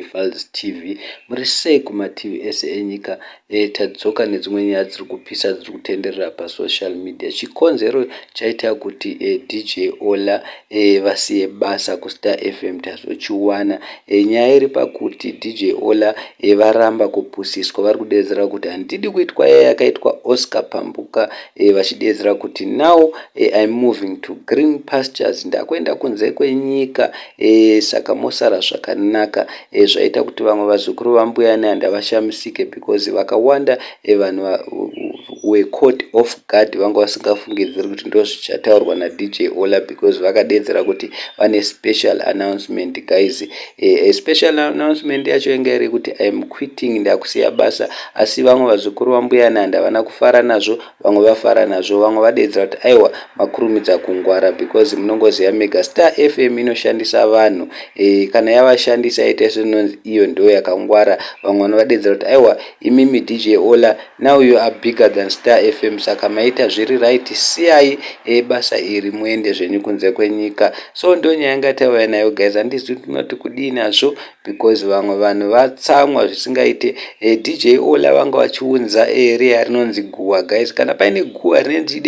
Files TV murisei kuma TV ese enyika tadzoka nedzimwe nyaya dziri kupisa dziri kutenderera pasocial media. Chikonzero chaita kuti DJ Ollah vasiye basa kuStar FM tazochiwana. Nyaya iri pakuti DJ Ollah varamba kupusiswa, vari kudedzera kuti handidi kuitwa yakaitwa Oscar Pambuka vachidedzera kuti now I'm moving to green pastures, ndakuenda kunze kwenyika saka mosara zvakanaka. Zvaita kuti vamwe vazukuru vambuya nehanda vashamisike because vakawanda vanhu were caught off guard, vanga vasingafungidziri kuti ndo zvichataurwa naDJ Ollah because vakadedzera kuti vane special announcement guys. Special announcement yacho inge iri kuti I'm quitting, ndakusiya basa. Asi vamwe vazukuru vambuya nehanda vana kufara nazvo, vamwe vafara nazvo, vamwe vadedzera kuti aiwa makurumidza kungwara because munongoziva mega Star FM inoshandisa vanhu, kana yavashandisa ite sezvinonzi iyo ndo yakangwara. Vamwe vanovadedzera kuti aiwa imimi DJ Ollah now you are bigger than Star FM, saka maita zviri right, siyai basa iri muende zvenyu kunze kwenyika. So ndo nyaya yanga tauya nayo guys, handizvi tinoti kudii nazvo because vamwe vanhu vatsamwa zvisingaite. DJ Ollah vanga vachiunza riya rinonzi guwa guys, kana paine guwa rinenge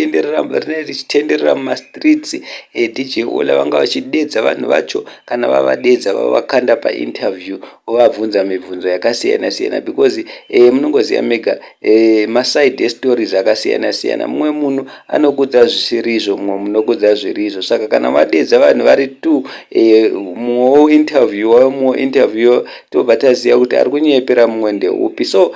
richitenderera mumastreets, DJ Ollah vanga vachidedza vanhu vacho, kana vavadedza vavakanda painterview vovabvunza mibvunzo yakasiyana siyana because munongoziva mega maside stories akasiyana siyana. Mumwe munhu anokudza zvirizvo, mumwe munokudza zvirizvo, saka kana madedza vanhu vari tu mumwe interview tobva taziva kuti ari kunyepera mumwe ndeupi. So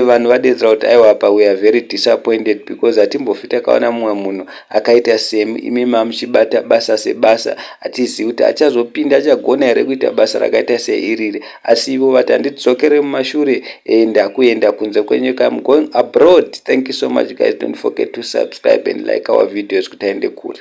vanhu vadedzera kuti aiwa apa we are very disappointed because hatimbofi takaona mumwe munhu akaita semi imi mamuchibata basa sebasa, hatizivi kuti achazopinda achagona here kuita basa rakaita seiriri. Asi ivo vati handidzokere mumashure, ndakuenda kunze kwenyika, I'm going abroad. Thank you so much guys, don't forget to subscribe and like our videos kuti aende kure.